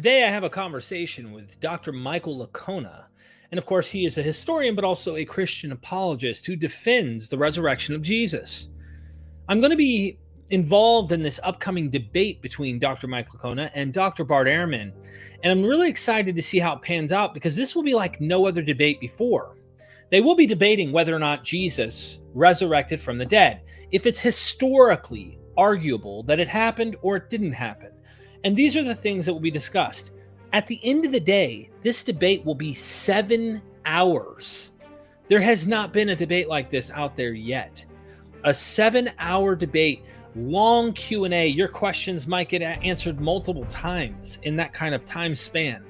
Today I have a conversation with Dr. Michael Licona. And of course, he is a historian, but also a Christian apologist who defends the resurrection of Jesus. I'm going to be involved in this upcoming debate between Dr. Mike Licona and Dr. Bart Ehrman. And I'm really excited to see how it pans out because this will be like no other debate before. They will be debating whether or not Jesus resurrected from the dead, if it's historically arguable that it happened or it didn't happen. And these are the things that will be discussed. At the end of the day, this debate will be 7 hours. There has not been a debate like this out there yet. A 7-hour debate, long Q&A. Your questions might get answered multiple times in that kind of time span.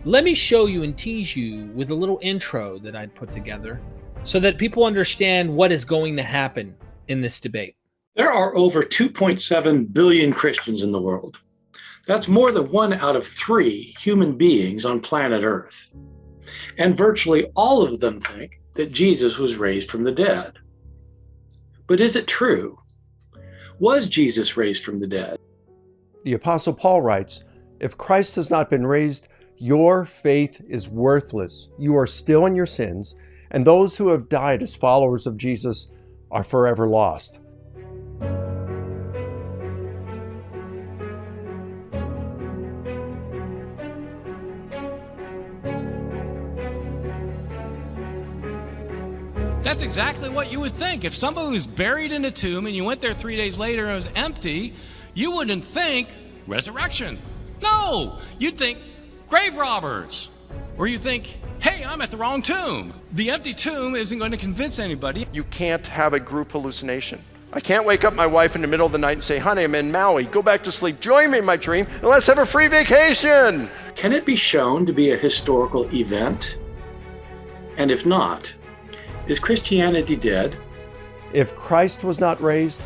Let me show you and tease you with a little intro that I'd put together so that people understand what is going to happen in this debate. There are over 2.7 billion Christians in the world. That's more than 1 out of 3 human beings on planet Earth. And virtually all of them think that Jesus was raised from the dead. But is it true? Was Jesus raised from the dead? The Apostle Paul writes, "If Christ has not been raised, your faith is worthless. You are still in your sins, and those who have died as followers of Jesus are forever lost." That's exactly what you would think. If somebody was buried in a tomb and you went there 3 days later and it was empty, you wouldn't think resurrection. No, you'd think grave robbers. Or you think, hey, I'm at the wrong tomb. The empty tomb isn't going to convince anybody. You can't have a group hallucination. I can't wake up my wife in the middle of the night and say, "Honey, I'm in Maui. Go back to sleep. Join me in my dream and let's have a free vacation." Can it be shown to be a historical event? And if not, is Christianity dead? If Christ was not raised,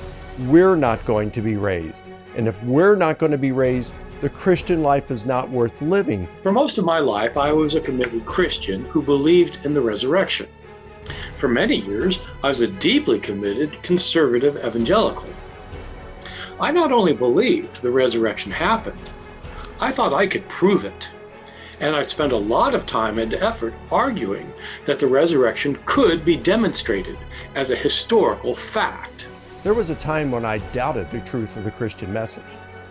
we're not going to be raised. And if we're not going to be raised, the Christian life is not worth living. For most of my life, I was a committed Christian who believed in the resurrection. For many years, I was a deeply committed conservative evangelical. I not only believed the resurrection happened, I thought I could prove it. And I spent a lot of time and effort arguing that the resurrection could be demonstrated as a historical fact. There was a time when I doubted the truth of the Christian message.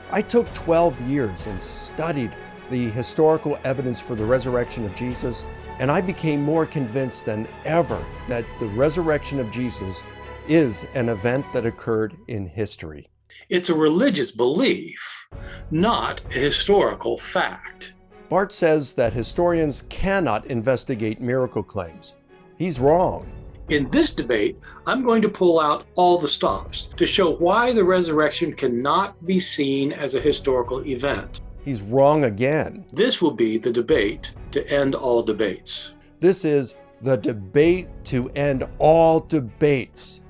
I took 12 years and studied the historical evidence for the resurrection of Jesus, and I became more convinced than ever that the resurrection of Jesus is an event that occurred in history. It's a religious belief, not a historical fact. Bart says that historians cannot investigate miracle claims. He's wrong. In this debate, I'm going to pull out all the stops to show why the resurrection cannot be seen as a historical event. He's wrong again. This will be the debate to end all debates. This is the debate to end all debates.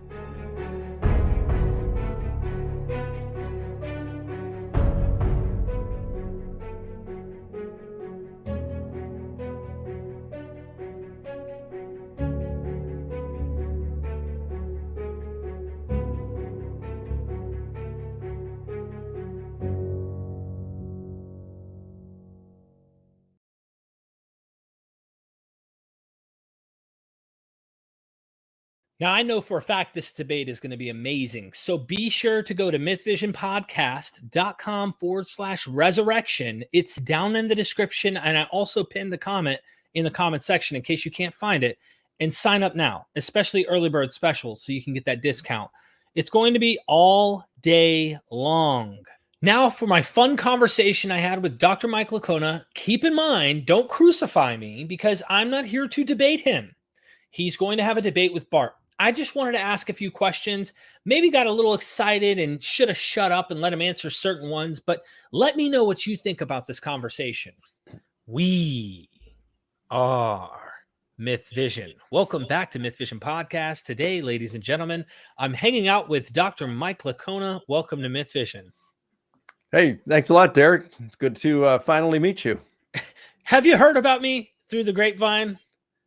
Now, I know for a fact this debate is going to be amazing. So be sure to go to mythvisionpodcast.com/resurrection. It's down in the description. And I also pinned the comment in the comment section in case you can't find it. And sign up now, especially early bird specials, so you can get that discount. It's going to be all day long. Now for my fun conversation I had with Dr. Mike Licona. Keep in mind, don't crucify me because I'm not here to debate him. He's going to have a debate with Bart. I just wanted to ask a few questions, maybe got a little excited and should have shut up and let him answer certain ones, but let me know what you think about this conversation. We are MythVision. Welcome back to MythVision Podcast. Today, ladies and gentlemen, I'm hanging out with Dr. Mike Licona. Welcome to MythVision. Hey, thanks a lot, Derek. It's good to finally meet you. Have you heard about me through the grapevine?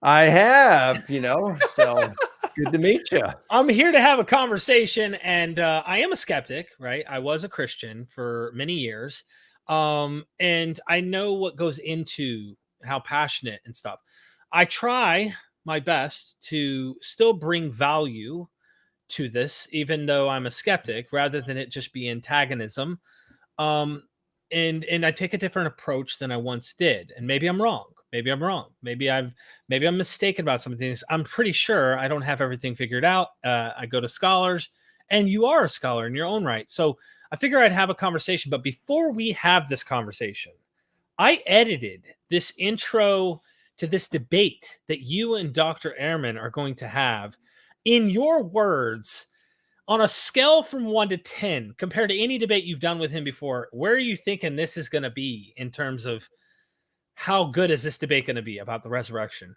I have, so good to meet you. I'm here to have a conversation, and I am a skeptic, right? I was a Christian for many years. And I know what goes into how passionate and stuff. I try my best to still bring value to this, even though I'm a skeptic, rather than it just be antagonism. Um, and I take a different approach than I once did. And maybe I'm wrong. Maybe I'm wrong. Maybe I'm mistaken about some things. I'm pretty sure I don't have everything figured out. I go to scholars, and you are a scholar in your own right. So I figure I'd have a conversation. But before we have this conversation, I edited this intro to this debate that you and Dr. Ehrman are going to have. In your words, on a scale from 1 to 10, compared to any debate you've done with him before, where are you thinking this is going to be in terms of how good is this debate going to be about the resurrection?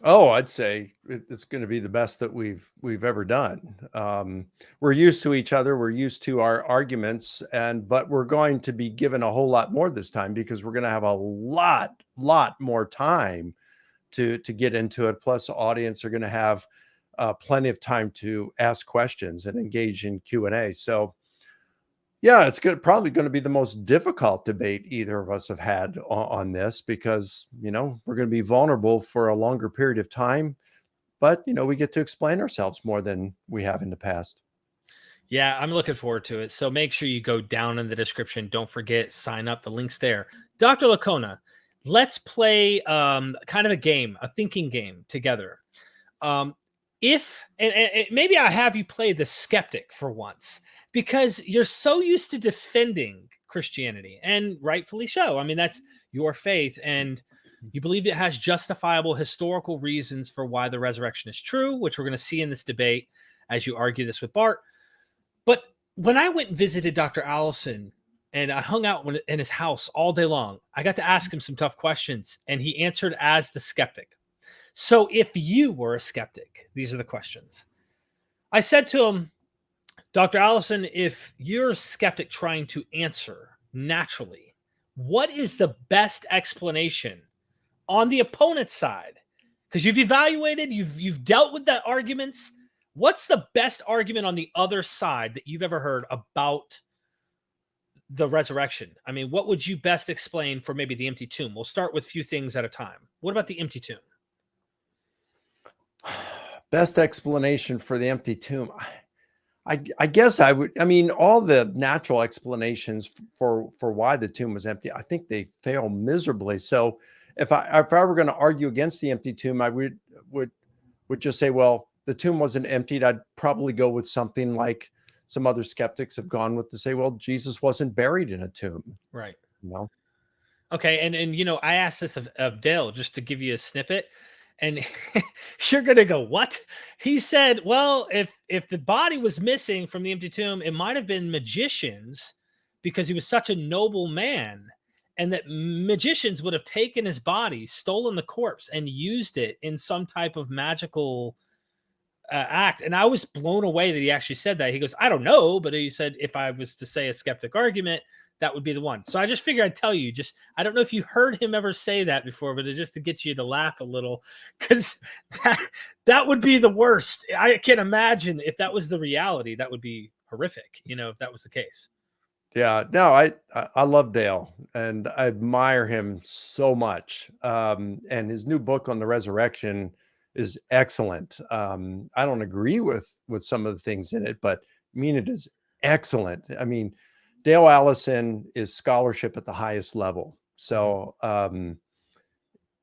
Oh, I'd say it's going to be the best that we've ever done. We're used to each other. We're used to our arguments, but we're going to be given a whole lot more this time because we're going to have a lot more time to get into it. Plus, the audience are going to have plenty of time to ask questions and engage in Q&A. So, yeah, it's probably going to be the most difficult debate either of us have had on this because, we're going to be vulnerable for a longer period of time, but, we get to explain ourselves more than we have in the past. Yeah, I'm looking forward to it. So make sure you go down in the description. Don't forget, sign up. The link's there. Dr. Licona, let's play kind of a game, a thinking game together. Maybe I have you play the skeptic for once, because you're so used to defending Christianity, and rightfully so. I mean, that's your faith, and you believe it has justifiable historical reasons for why the resurrection is true, which we're going to see in this debate as you argue this with Bart. But when I went and visited Dr. Allison and I hung out in his house all day long, I got to ask him some tough questions, and he answered as the skeptic. So if you were a skeptic, these are the questions. I said to him, Dr. Allison, if you're a skeptic trying to answer naturally, what is the best explanation on the opponent's side? Because you've evaluated, you've dealt with the arguments. What's the best argument on the other side that you've ever heard about the resurrection? I mean, what would you best explain for maybe the empty tomb? We'll start with a few things at a time. What about the empty tomb? Best explanation for the empty tomb. I guess I would. I mean, all the natural explanations for why the tomb was empty, I think they fail miserably. So if I were going to argue against the empty tomb, I would just say, well, the tomb wasn't emptied. I'd probably go with something like some other skeptics have gone with to say, well, Jesus wasn't buried in a tomb. Right. Okay. And I asked this of Dale just to give you a snippet. And you're going to go, what? He said, well, if the body was missing from the empty tomb, it might have been magicians, because he was such a noble man, and that magicians would have taken his body, stolen the corpse, and used it in some type of magical act. And I was blown away that he actually said that. He goes, I don't know, but he said, if I was to say a skeptic argument, that would be the one. So I just figured I'd tell you, I don't know if you heard him ever say that before, but just to get you to laugh a little, because that would be the worst. I can't imagine if that was the reality. That would be horrific, if that was the case. Yeah, no, I love Dale, and I admire him so much. And his new book on the resurrection is excellent. I don't agree with some of the things in it, but I mean, it is excellent. I mean, Dale Allison is scholarship at the highest level. So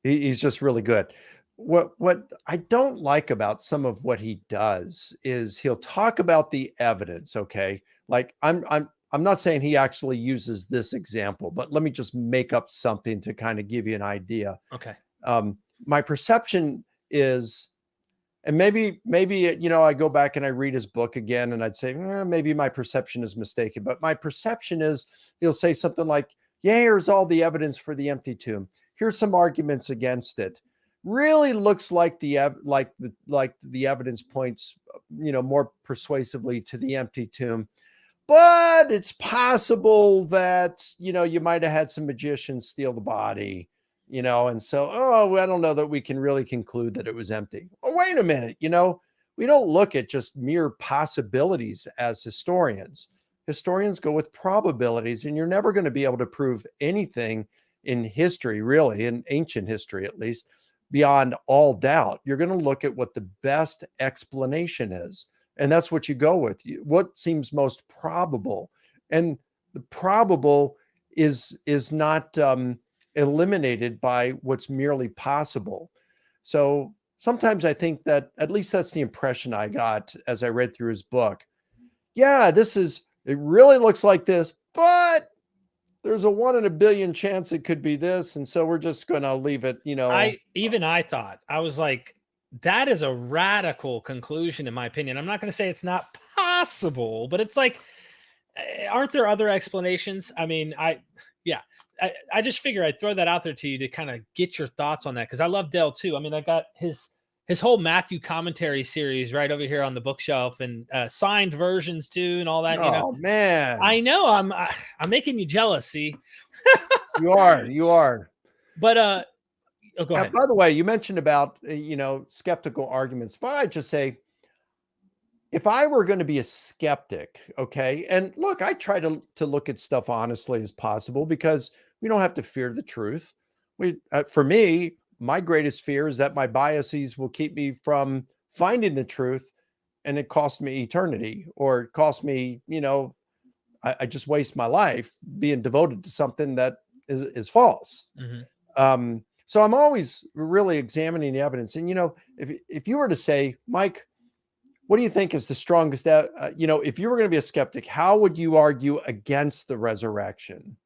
he's just really good. What I don't like about some of what he does is he'll talk about the evidence. Okay. Like I'm not saying he actually uses this example, but let me just make up something to kind of give you an idea. Okay. My perception is, and maybe, I go back and I read his book again and I'd say, maybe my perception is mistaken. But my perception is he'll say something like, yeah, here's all the evidence for the empty tomb. Here's some arguments against it. Really looks like the evidence points, more persuasively to the empty tomb. But it's possible that, you might have had some magicians steal the body. And so, I don't know that we can really conclude that it was empty. Oh, wait a minute. We don't look at just mere possibilities as historians. historians go with probabilities, and you're never going to be able to prove anything in history, really, in ancient history at least, beyond all doubt. You're going to look at what the best explanation is, and that's what you go with. What seems most probable, and the probable is not eliminated by what's merely possible. So sometimes I think that, at least that's the impression I got as I read through his book. Yeah, it really looks like this, but there's a 1 in a billion chance it could be this. And so we're just going to leave it, I thought, I was like, that is a radical conclusion, in my opinion. I'm not going to say it's not possible, but it's like, aren't there other explanations? I mean, I just figure I'd throw that out there to you to kind of get your thoughts on that, because I love Dell too. I mean, I got his whole Matthew commentary series right over here on the bookshelf, and signed versions too, and all that. Oh man, I know I'm making you jealous. See, you are. But go ahead. By the way, you mentioned about skeptical arguments. If I just say, if I were going to be a skeptic, okay, and look, I try to look at stuff honestly as possible, because we don't have to fear the truth. For me, my greatest fear is that my biases will keep me from finding the truth, and it costs me eternity, or it costs me, I just waste my life being devoted to something that is false. Mm-hmm. So I'm always really examining the evidence. And, if you were to say, Mike, what do you think is the strongest, if you were going to be a skeptic, how would you argue against the resurrection?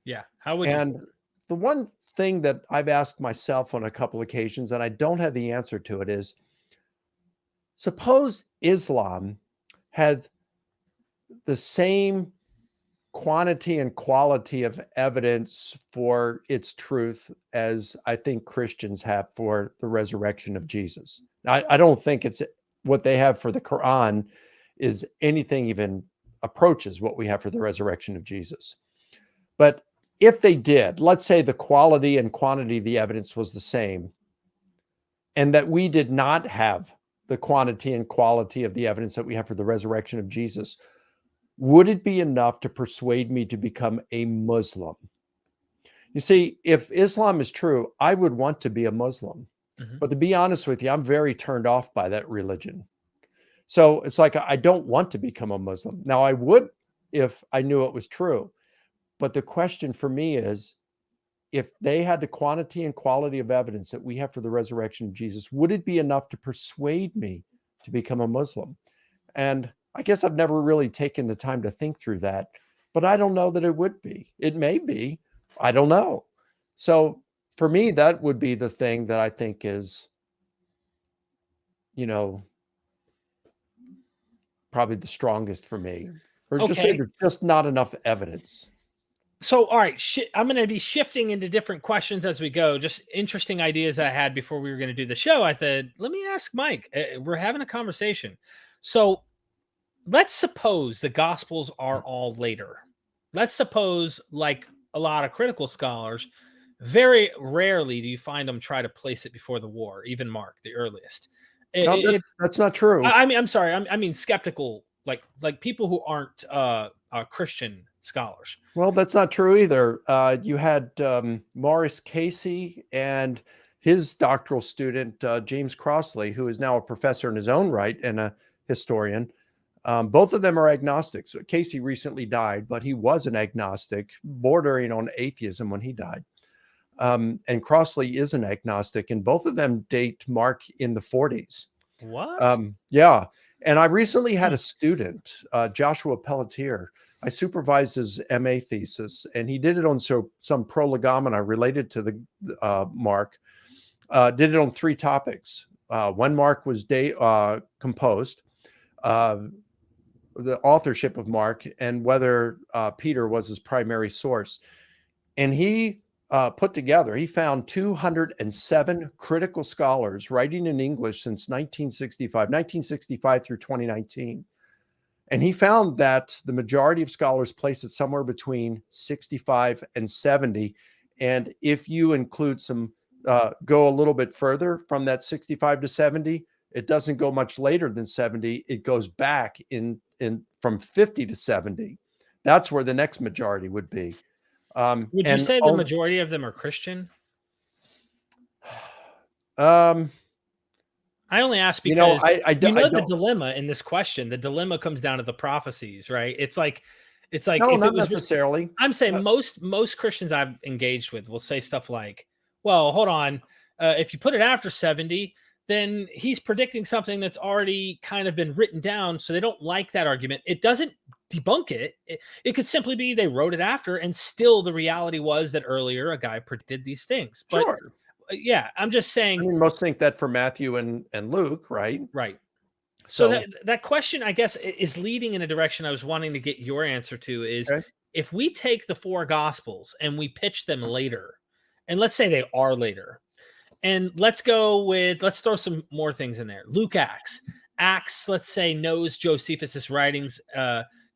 Yeah. How would you? The one thing that I've asked myself on a couple occasions, and I don't have the answer to it, is, suppose Islam had the same quantity and quality of evidence for its truth as I think Christians have for the resurrection of Jesus. Now, I don't think it's what they have for the Quran is anything even approaches what we have for the resurrection of Jesus. But if they did, let's say the quality and quantity of the evidence was the same, and that we did not have the quantity and quality of the evidence that we have for the resurrection of Jesus, would it be enough to persuade me to become a Muslim? You see, if Islam is true, I would want to be a Muslim. Mm-hmm. But to be honest with you, I'm very turned off by that religion. So it's like, I don't want to become a Muslim. Now, I would if I knew it was true. But the question for me is, if they had the quantity and quality of evidence that we have for the resurrection of Jesus, would it be enough to persuade me to become a Muslim? And I guess I've never really taken the time to think through that, but I don't know that it would be. It may be. I don't know. So for me, that would be the thing that I think is, probably the strongest for me. Or just say there's just not enough evidence. So, all right, I'm going to be shifting into different questions as we go. Just interesting ideas I had before we were going to do the show. I thought, let me ask Mike. We're having a conversation. So let's suppose the Gospels are all later. Let's suppose, like a lot of critical scholars, very rarely do you find them try to place it before the war, even Mark, the earliest. That's not true. I mean, I'm sorry. I mean, skeptical, like people who aren't Christian scholars. Well, that's not true either. You had Maurice Casey and his doctoral student, James Crossley, who is now a professor in his own right and a historian. Both of them are agnostics. Casey recently died, but he was an agnostic, bordering on atheism when he died. And Crossley is an agnostic, and both of them date Mark in the 40s. What? Yeah. And I recently had a student, Joshua Pelletier. I supervised his MA thesis, and he did it on some prolegomena related to the Mark. Did it on 3 topics. When Mark was composed, the authorship of Mark, and whether Peter was his primary source. And he he found 207 critical scholars writing in English since 1965 through 2019. And he found that the majority of scholars place it somewhere between 65 and 70. And if you include some, go a little bit further from that 65 to 70, it doesn't go much later than 70. It goes back in from 50 to 70. That's where the next majority would be. Would you say the majority of them are Christian? I only ask because the dilemma in this question. The dilemma comes down to the prophecies, right? It's like no, not necessarily. I'm saying most Christians I've engaged with will say stuff like, "Well, hold on, if you put it after 70, then he's predicting something that's already kind of been written down." So they don't like that argument. It doesn't debunk it. It could simply be they wrote it after, and still the reality was that earlier a guy predicted these things. But sure. Yeah, I'm just saying. I mean, most think that for Matthew and Luke, right? Right. So that question, I guess, is leading in a direction I was wanting to get your answer to is, okay, if we take the 4 Gospels and we pitch them later, and let's say they are later, and let's throw some more things in there. Luke, Acts, let's say, knows Josephus' writings,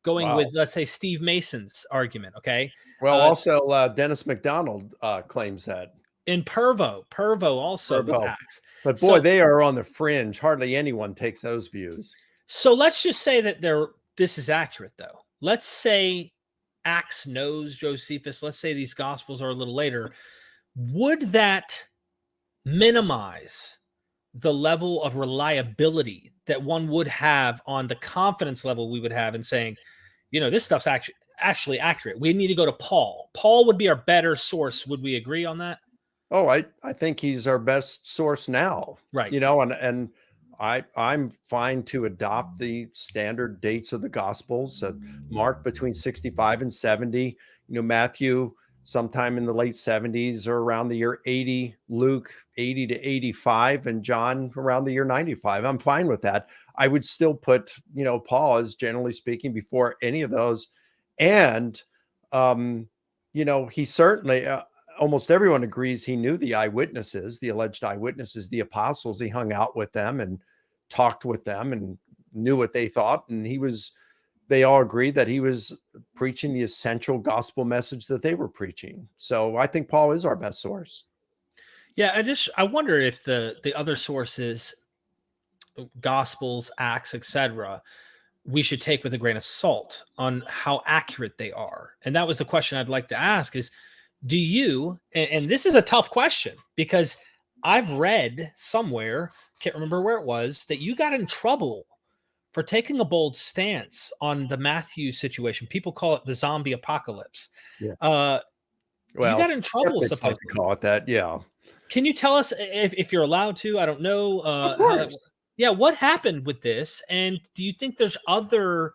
going with, let's say, Steve Mason's argument, okay? Well, also Dennis MacDonald claims that. And Pervo also with Acts. But boy, they are on the fringe. Hardly anyone takes those views. So let's just say that this is accurate, though. Let's say Acts knows Josephus. Let's say these Gospels are a little later. Would that minimize the level of reliability that one would have on the confidence level we would have in saying, this stuff's actually accurate? We need to go to Paul. Paul would be our better source. Would we agree on that? Oh, I think he's our best source now. Right. And I'm fine to adopt the standard dates of the Gospels, Mark between 65 and 70, Matthew sometime in the late 70s or around the year 80, Luke 80 to 85, and John around the year 95. I'm fine with that. I would still put, Paul as generally speaking before any of those. And, he certainly, almost everyone agrees he knew the eyewitnesses, the alleged eyewitnesses, the apostles. He hung out with them and talked with them and knew what they thought. And they all agreed that he was preaching the essential gospel message that they were preaching. So I think Paul is our best source. Yeah, I wonder if the other sources, Gospels, Acts, etc., we should take with a grain of salt on how accurate they are. And that was the question I'd like to ask is, do you, and this is a tough question because I've read somewhere, can't remember where it was, that you got in trouble for taking a bold stance on the Matthew situation. People call it the zombie apocalypse. Yeah. Well, you got in trouble, supposedly. Like to call it that, yeah. Can you tell us if you're allowed to? I don't know. Of course. What happened with this? And do you think there's other,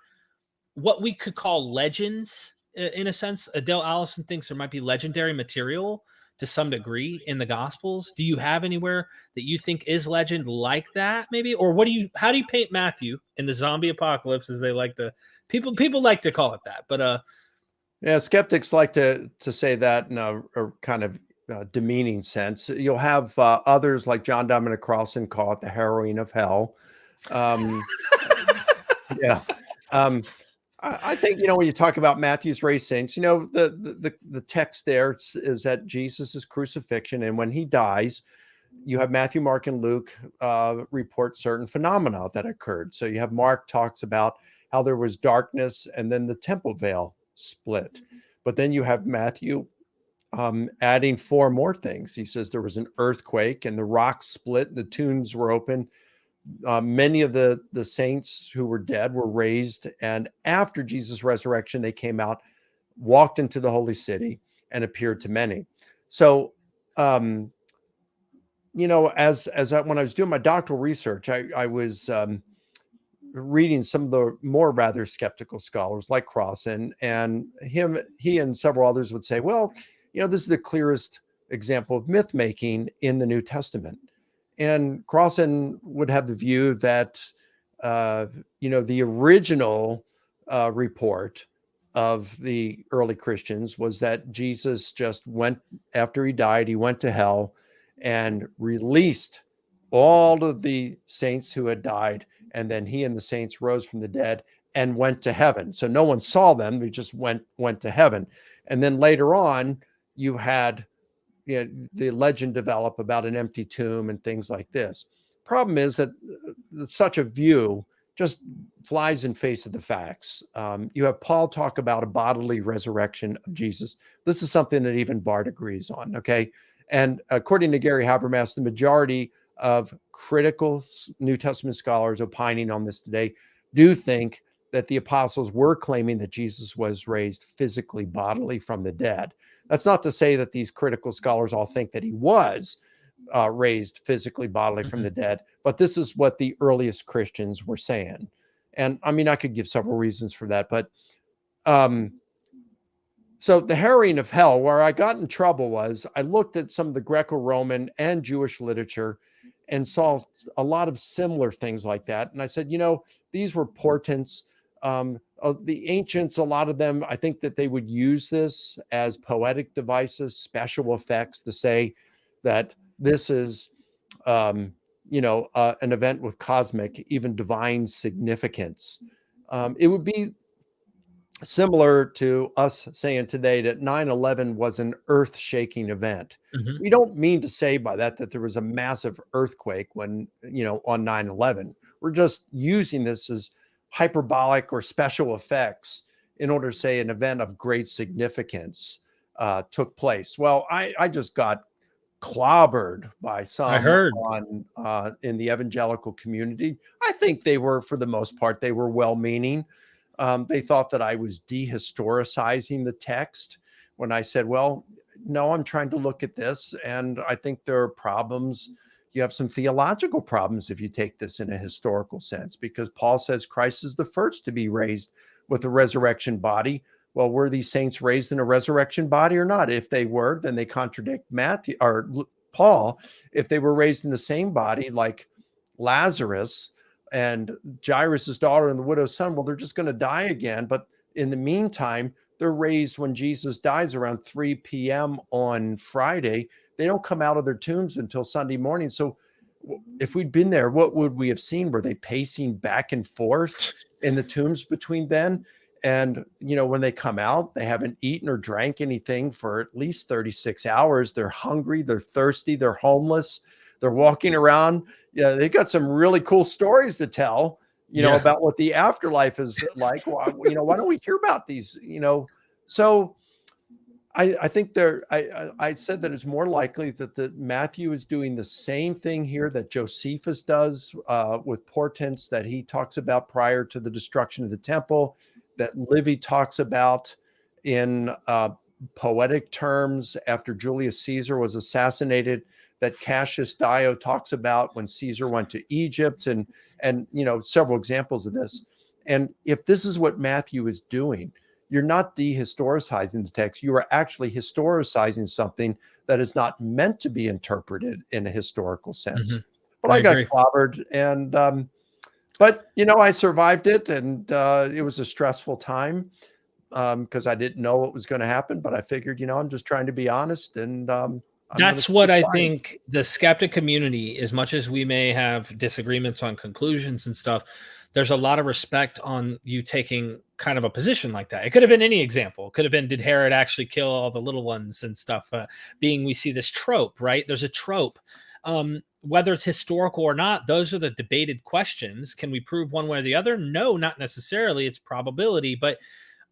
what we could call legends, in a sense? Adele Allison thinks there might be legendary material to some degree in the Gospels. Do you have anywhere that you think is legend like that, maybe? Or how do you paint Matthew in the zombie apocalypse, as they like to, people like to call it that, but yeah, skeptics like to say that in a kind of demeaning sense. You'll have others like John Dominic Crossan call it the heroine of hell. Yeah. I think, when you talk about Matthew's raised saints, the text there is that Jesus' crucifixion. And when he dies, you have Matthew, Mark, and Luke report certain phenomena that occurred. So you have Mark talks about how there was darkness and then the temple veil split. But then you have Matthew adding 4 more things. He says there was an earthquake and the rocks split, and the tombs were open. Many of the saints who were dead were raised, and after Jesus' resurrection, they came out, walked into the holy city, and appeared to many. So, when I was doing my doctoral research, I was reading some of the more rather skeptical scholars like Crossan, and he and several others would say, well, this is the clearest example of myth making in the New Testament. And Crossan would have the view that, the original report of the early Christians was that Jesus just went, after he died, he went to hell and released all of the saints who had died. And then he and the saints rose from the dead and went to heaven. So no one saw them. They just went to heaven. And then later on, you had the legend develop about an empty tomb and things like this. Problem is that such a view just flies in face of the facts. You have Paul talk about a bodily resurrection of Jesus. This is something that even Bart agrees on, okay? And according to Gary Habermas, the majority of critical New Testament scholars opining on this today do think that the apostles were claiming that Jesus was raised physically, bodily from the dead. That's not to say that these critical scholars all think that he was raised physically, bodily from the dead, but this is what the earliest Christians were saying. And I mean, I could give several reasons for that, but so the harrowing of hell, where I got in trouble was I looked at some of the Greco-roman and Jewish literature and saw a lot of similar things like that. And I said, these were portents. The ancients, a lot of them, I think that they would use this as poetic devices, special effects to say that this is, an event with cosmic, even divine significance. It would be similar to us saying today that 9/11 was an earth-shaking event. We don't mean to say by that there was a massive earthquake when, on 9/11. We're just using this as hyperbolic or special effects in order to say an event of great significance took place. Well, I just got clobbered by some I heard. in the evangelical community. I think they were, for the most part, they were well-meaning. They thought that I was dehistoricizing the text when I said, well, no, I'm trying to look at this, and I think there are problems. You have some theological problems if you take this in a historical sense, because Paul says Christ is the first to be raised with a resurrection body. Well, were these saints raised in a resurrection body or not? If they were, then they contradict Matthew or Paul. If they were raised in the same body, like Lazarus and Jairus' daughter and the widow's son, well, they're just going to die again. But in the meantime, they're raised when Jesus dies around 3 p.m. on Friday. They don't come out of their tombs until Sunday morning. So if we'd been there, what would we have seen? Were they pacing back and forth in the tombs between then? And, when they come out, they haven't eaten or drank anything for at least 36 hours. They're hungry, they're thirsty, they're homeless, they're walking around. Yeah, they've got some really cool stories to tell, about what the afterlife is like. Why don't we hear about these, So I think I said that it's more likely that Matthew is doing the same thing here that Josephus does with portents that he talks about prior to the destruction of the temple, that Livy talks about in poetic terms after Julius Caesar was assassinated, that Cassius Dio talks about when Caesar went to Egypt, and several examples of this. And if this is what Matthew is doing, you're not dehistoricizing the text. You are actually historicizing something that is not meant to be interpreted in a historical sense. But I got clobbered, and but I survived it, and it was a stressful time because I didn't know what was going to happen. But I figured, I'm just trying to be honest, and that's what I think the skeptic community, as much as we may have disagreements on conclusions and stuff, there's a lot of respect on you taking kind of a position like that. It could have been any example. It could have been, did Herod actually kill all the little ones and stuff? We see this trope, right? There's a trope. Whether it's historical or not, those are the debated questions. Can we prove one way or the other? No, not necessarily. It's probability. But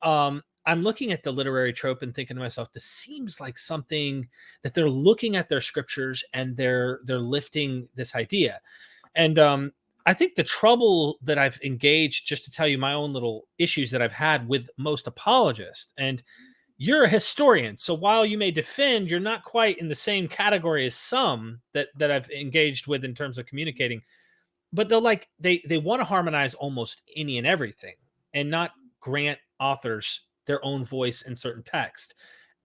I'm looking at the literary trope and thinking to myself, this seems like something that they're looking at their scriptures and they're lifting this idea. And I think the trouble that I've engaged, just to tell you my own little issues that I've had with most apologists, and you're a historian, so while you may defend, you're not quite in the same category as some that I've engaged with in terms of communicating. But they want to harmonize almost any and everything and not grant authors their own voice in certain text.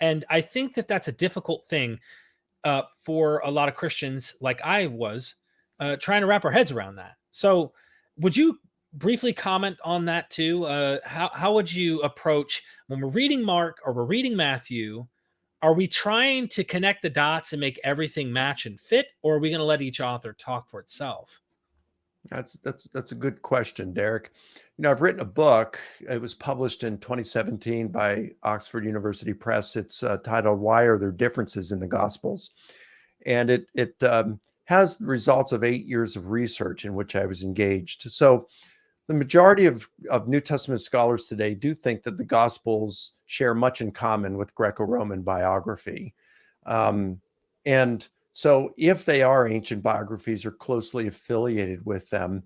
And I think that that's a difficult thing for a lot of Christians, like I was, trying to wrap our heads around that. So would you briefly comment on that too? How would you approach when we're reading Mark or we're reading Matthew? Are we trying to connect the dots and make everything match and fit, or are we going to let each author talk for itself? That's a good question, Derek. I've written a book. It was published in 2017 by Oxford University Press. It's titled "Why Are There Differences in the Gospels?" And it has the results of 8 years of research in which I was engaged. So the majority of New Testament scholars today do think that the Gospels share much in common with Greco-Roman biography. And so if they are ancient biographies or closely affiliated with them,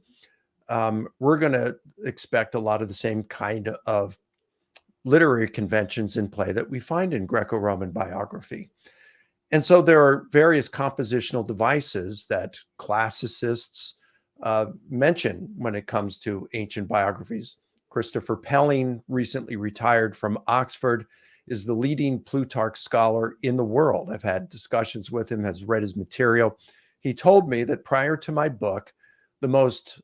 we're going to expect a lot of the same kind of literary conventions in play that we find in Greco-Roman biography. And so there are various compositional devices that classicists mention when it comes to ancient biographies. Christopher Pelling, recently retired from Oxford, is the leading Plutarch scholar in the world. I've had discussions with him, has read his material. He told me that prior to my book, the most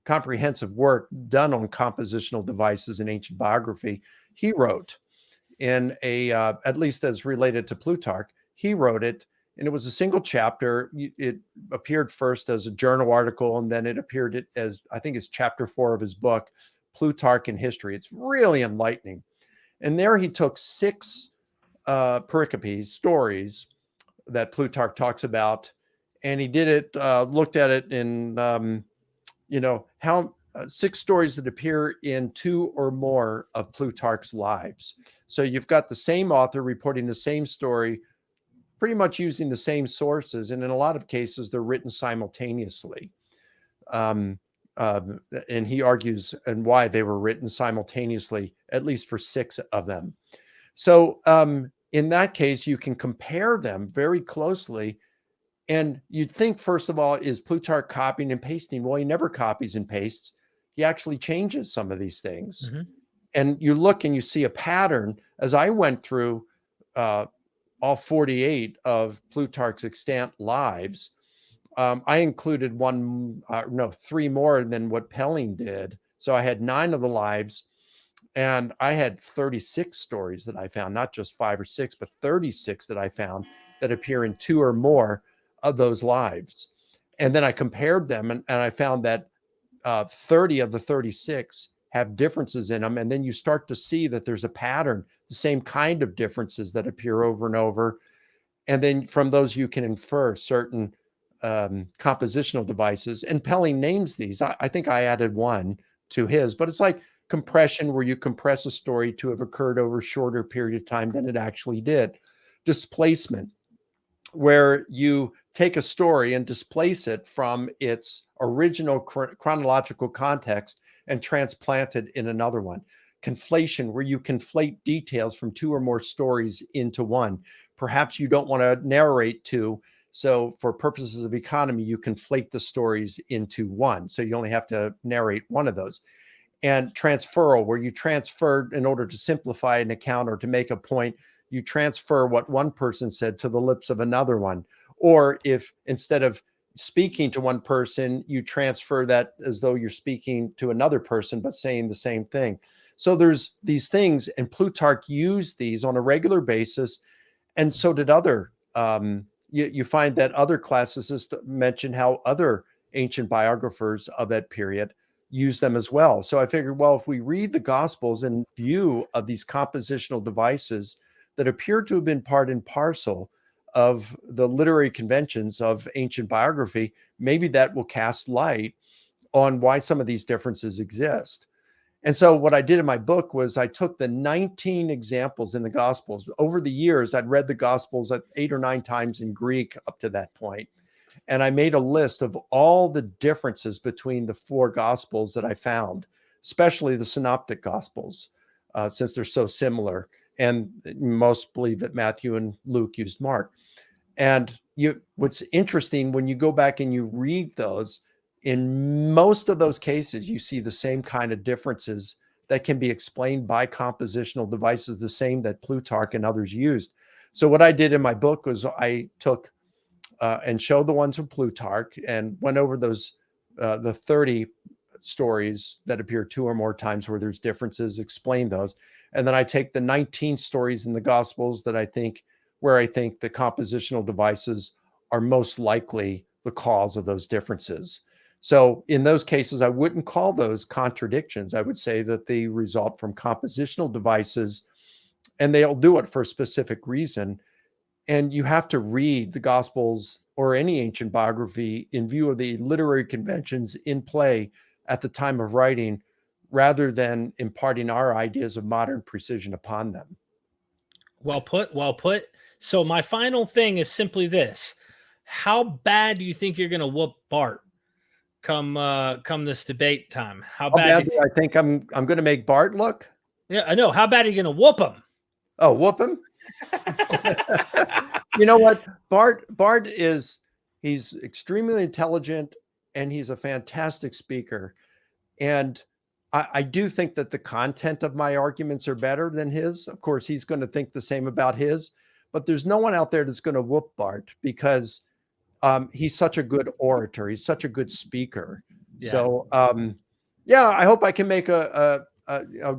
comprehensive work done on compositional devices in ancient biography, he wrote in a, at least as related to Plutarch, he wrote it, and it was a single chapter. It appeared first as a journal article, and then it appeared as, I think it's chapter 4 of his book, Plutarch in History. It's really enlightening. And there he took 6 pericopes, stories that Plutarch talks about, and he did it, looked at it in, how 6 stories that appear in 2 or more of Plutarch's lives. So you've got the same author reporting the same story, pretty much using the same sources, and in a lot of cases, they're written simultaneously. And he argues and why they were written simultaneously, at least for 6 of them. So in that case, you can compare them very closely. And you'd think, first of all, is Plutarch copying and pasting? Well, he never copies and pastes. He actually changes some of these things. Mm-hmm. And you look and you see a pattern. As I went through all 48 of Plutarch's extant lives, I included 3 more than what Pelling did. So I had 9 of the lives, and I had 36 stories that I found, not just 5 or 6, but 36 that I found that appear in 2 or more of those lives. And then I compared them, and I found that 30 of the 36 have differences in them. And then you start to see that there's a pattern, the same kind of differences that appear over and over. And then from those, you can infer certain compositional devices. And Pelling names these. I think I added one to his, but it's like compression, where you compress a story to have occurred over a shorter period of time than it actually did. Displacement, where you take a story and displace it from its original chronological context and transplant it in another one. Conflation, where you conflate details from 2 or more stories into one. Perhaps you don't want to narrate 2, so for purposes of economy, you conflate the stories into one. So you only have to narrate one of those. And transferal, where you transfer, in order to simplify an account or to make a point, you transfer what one person said to the lips of another one. Or if instead of speaking to one person, you transfer that as though you're speaking to another person, but saying the same thing. So there's these things, and Plutarch used these on a regular basis, and so did other. You find that other classicists mention how other ancient biographers of that period use them as well. So I figured, well, if we read the Gospels in view of these compositional devices that appear to have been part and parcel of the literary conventions of ancient biography, maybe that will cast light on why some of these differences exist. And so what I did in my book was I took the 19 examples in the Gospels. Over the years, I'd read the Gospels 8 or 9 times in Greek up to that point. And I made a list of all the differences between the 4 Gospels that I found, especially the Synoptic Gospels, since they're so similar. And most believe that Matthew and Luke used Mark. And what's interesting, when you go back and you read those, in most of those cases, you see the same kind of differences that can be explained by compositional devices, the same that Plutarch and others used. So what I did in my book was I took and showed the ones from Plutarch and went over those, the 30 stories that appear 2 or more times where there's differences, explain those. And then I take the 19 stories in the Gospels that where I think the compositional devices are most likely the cause of those differences. So in those cases, I wouldn't call those contradictions. I would say that they result from compositional devices, and they'll do it for a specific reason. And you have to read the Gospels or any ancient biography in view of the literary conventions in play at the time of writing, rather than imparting our ideas of modern precision upon them. Well put, well put. So my final thing is simply this. How bad do you think you're going to whoop Bart come this debate time? How How bad bad do I think I'm going to make Bart look? Yeah, I know. How bad are you going to whoop him? Oh, whoop him? You know what? Bart he's extremely intelligent, and he's a fantastic speaker. And I do think that the content of my arguments are better than his. Of course, he's going to think the same about his, but there's no one out there that's going to whoop Bart, because he's such a good orator. He's such a good speaker. Yeah. So, yeah, I hope I can make a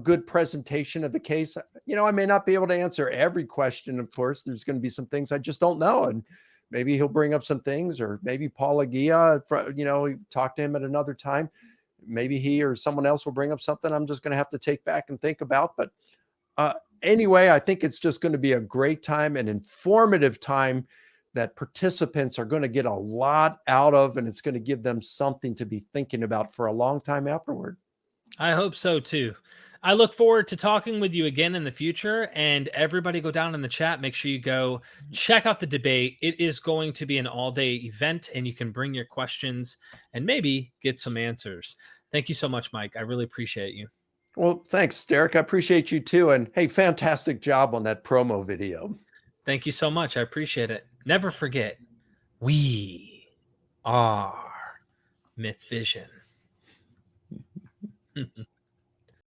good presentation of the case. You know, I may not be able to answer every question. Of course, there's going to be some things I just don't know. And maybe he'll bring up some things, or maybe Paul Agia, talk to him at another time. Maybe he or someone else will bring up something I'm just going to have to take back and think about. But anyway, I think it's just going to be a great time, an informative time that participants are going to get a lot out of, and it's going to give them something to be thinking about for a long time afterward. I hope so too. I look forward to talking with you again in the future, and everybody go down in the chat. Make sure you go check out the debate. It is going to be an all-day event, and you can bring your questions and maybe get some answers. Thank you so much, Mike. I really appreciate you. Well, thanks, Derek. I appreciate you too. And hey, fantastic job on that promo video. Thank you so much. I appreciate it. Never forget, we are MythVision.